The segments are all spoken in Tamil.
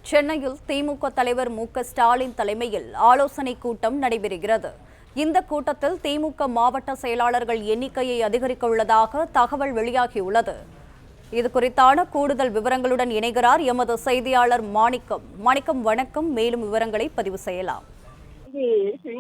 சென்னையில் திமுக தலைவர் மு.க.ஸ்டாலின் தலைமையில் ஆலோசனை கூட்டம் நடைபெறுகிறது. இந்த கூட்டத்தில் திமுக மாவட்ட செயலாளர்கள் எண்ணிக்கையை அதிகரிக்க உள்ளதாக தகவல் வெளியாகியுள்ளது. இதுகுறித்தான கூடுதல் விவரங்களுடன் இணைகிறார் எமது செய்தியாளர் மாணிக்கம். வணக்கம். மேலும் விவரங்களை பதிவு செய்யலாம்.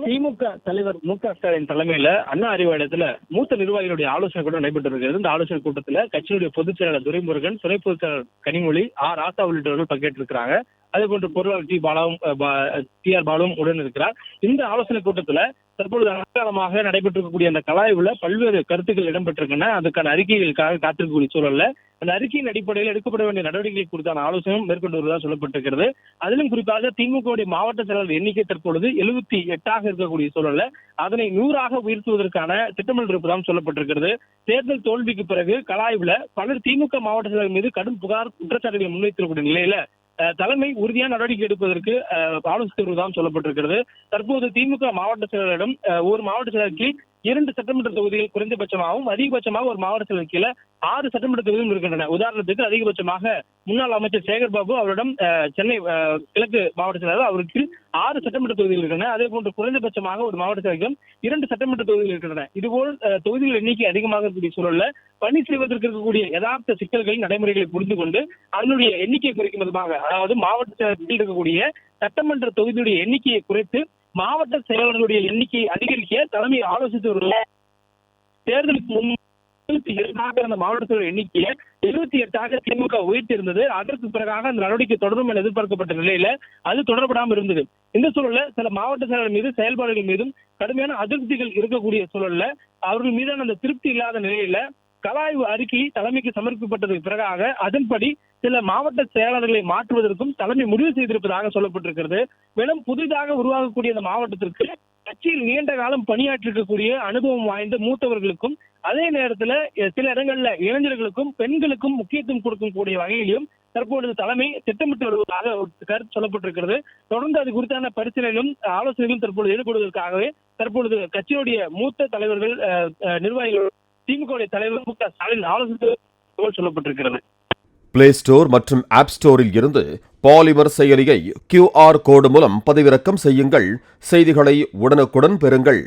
திமுக தலைவர் மு.க.ஸ்டாலின் தலைமையில அண்ணா அறிவாலயத்துல மூத்த நிர்வாகிகளுடைய ஆலோசனை கூட்டம் நடைபெற்று இருக்கிறது. இந்த ஆலோசனை கூட்டத்துல கட்சியினுடைய பொதுச் செயலாளர் துரைமுருகன், துணை பொதுச் செயலாளர் கனிமொழி, ராசா உள்ளிட்டவர்கள் பங்கேற்றிருக்கிறாங்க. அதே போன்று பொருளாளர் டி.ஆர். பாலுவும் உடன் இருக்கிறார். இந்த ஆலோசனை கூட்டத்துல தற்பொழுது அனகாலமாக நடைபெற்றிருக்கக்கூடிய அந்த கலாய்வுல பல்வேறு கருத்துக்கள் இடம்பெற்றிருக்கின்றன. அதுக்கான அறிக்கைகளுக்காக காத்திருக்கக்கூடிய சூழல்ல அந்த அறிக்கையின் அடிப்படையில் எடுக்கப்பட வேண்டிய நடவடிக்கைகள் குறித்தான ஆலோசனையும் மேற்கொண்டு வருவதாக சொல்லப்பட்டிருக்கிறது. அதிலும் குறிப்பாக திமுக மாவட்ட செயலாளர் எண்ணிக்கை தற்பொழுது 78 இருக்கக்கூடிய சூழல்ல அதனை 100 உயர்த்துவதற்கான திட்டமிடல் இருப்பதாக சொல்லப்பட்டிருக்கிறது. தேர்தல் தோல்விக்கு பிறகு கலாய்வுல பலர் திமுக மாவட்ட செயலாளர் மீது கடும் புகார் குற்றச்சாட்டுகளை முன்வைத்திருக்கக்கூடிய நிலையில தலைமை உறுதியான நடவடிக்கை எடுப்பதற்கு ஆலோசித்து வருவதாக சொல்லப்பட்டிருக்கிறது. தற்போது திமுக மாவட்ட செயலரிடம் ஒரு மாவட்ட செயலருக்கு 2 சட்டமன்ற தொகுதிகள் குறைந்தபட்சமாகவும் அதிகபட்சமாக ஒரு மாவட்ட செயலர் கீழே 6 சட்டமன்ற தொகுதிகளும் இருக்கின்றன. உதாரணத்துக்கு அதிகபட்சமாக முன்னாள் அமைச்சர் சேகர் பாபு அவரிடம் சென்னை கிழக்கு மாவட்ட செயலர் அவருக்கு 6 சட்டமன்ற தொகுதிகள் இருக்கின்றன. அதே போன்று குறைந்தபட்சமாக ஒரு மாவட்ட செயலரிடம் 2 சட்டமன்ற தொகுதிகள் இருக்கின்றன. இதுபோல் தொகுதிகள் எண்ணிக்கை அதிகமாக இருக்கக்கூடிய சூழல்ல பணி செய்வதற்கு இருக்கக்கூடிய யதார்த்த சிக்கல்களின் நடைமுறைகளை புரிந்து கொண்டு அதனுடைய எண்ணிக்கையை குறைக்கும் விதமாக, அதாவது மாவட்ட செயலர்கள் இருக்கக்கூடிய சட்டமன்ற தொகுதியுடைய எண்ணிக்கையை குறைத்து மாவட்ட செயலாளர்களுடைய எண்ணிக்கையை அதிகரிக்க தலைமை ஆலோசித்து வருகிறது. தேர்தலுக்கு முன் அந்த மாவட்ட செயலர் எண்ணிக்கையை 78 திமுக உயர்த்தியிருந்தது. அதற்கு பிறகாக அந்த நடவடிக்கை தொடரும் என எதிர்பார்க்கப்பட்ட நிலையில அது தொடரப்படாமல் இருந்தது. இந்த சூழல்ல சில மாவட்ட செயலர் மீது செயல்பாடுகள் மீதும் கடுமையான அதிருப்திகள் இருக்கக்கூடிய சூழல்ல அவர்கள் மீதான அந்த திருப்தி இல்லாத நிலையில கலாய்வு அறிக்கை தலைமைக்கு சமர்ப்பிக்கப்பட்டதற்கு பிறகாக அதன்படி சில மாவட்ட செயலாளர்களை மாற்றுவதற்கும் தலைமை முடிவு செய்திருப்பதாக சொல்லப்பட்டிருக்கிறது. மேலும் புதிதாக உருவாகக்கூடிய இந்த மாவட்டத்திற்கு கட்சியில் நீண்ட காலம் பணியாற்றிருக்கக்கூடிய அனுபவம் வாய்ந்த மூத்தவர்களுக்கும் அதே நேரத்துல சில இடங்கள்ல இளைஞர்களுக்கும் பெண்களுக்கும் முக்கியத்துவம் கொடுக்கக்கூடிய வகையிலும் தற்பொழுது தலைமை திட்டமிட்டு வருவதாக கருத்து சொல்லப்பட்டிருக்கிறது. தொடர்ந்து அது குறித்தான பரிசீலனையும் ஆலோசனைகளும் தற்பொழுது ஈடுபடுவதற்காகவே தற்பொழுது கட்சியினுடைய மூத்த தலைவர்கள் நிர்வாகிகள் திமுக தலைவர் மு.க.ஸ்டாலின் ஆலோசனை சொல்லப்பட்டிருக்கிறது. பிளே ஸ்டோர் மற்றும் ஆப் ஸ்டோரில் இருந்து பாலிமர் செயலியை QR கோடு மூலம் பதிவிறக்கம் செய்யுங்கள். செய்திகளை உடனுக்குடன் பெறுங்கள்.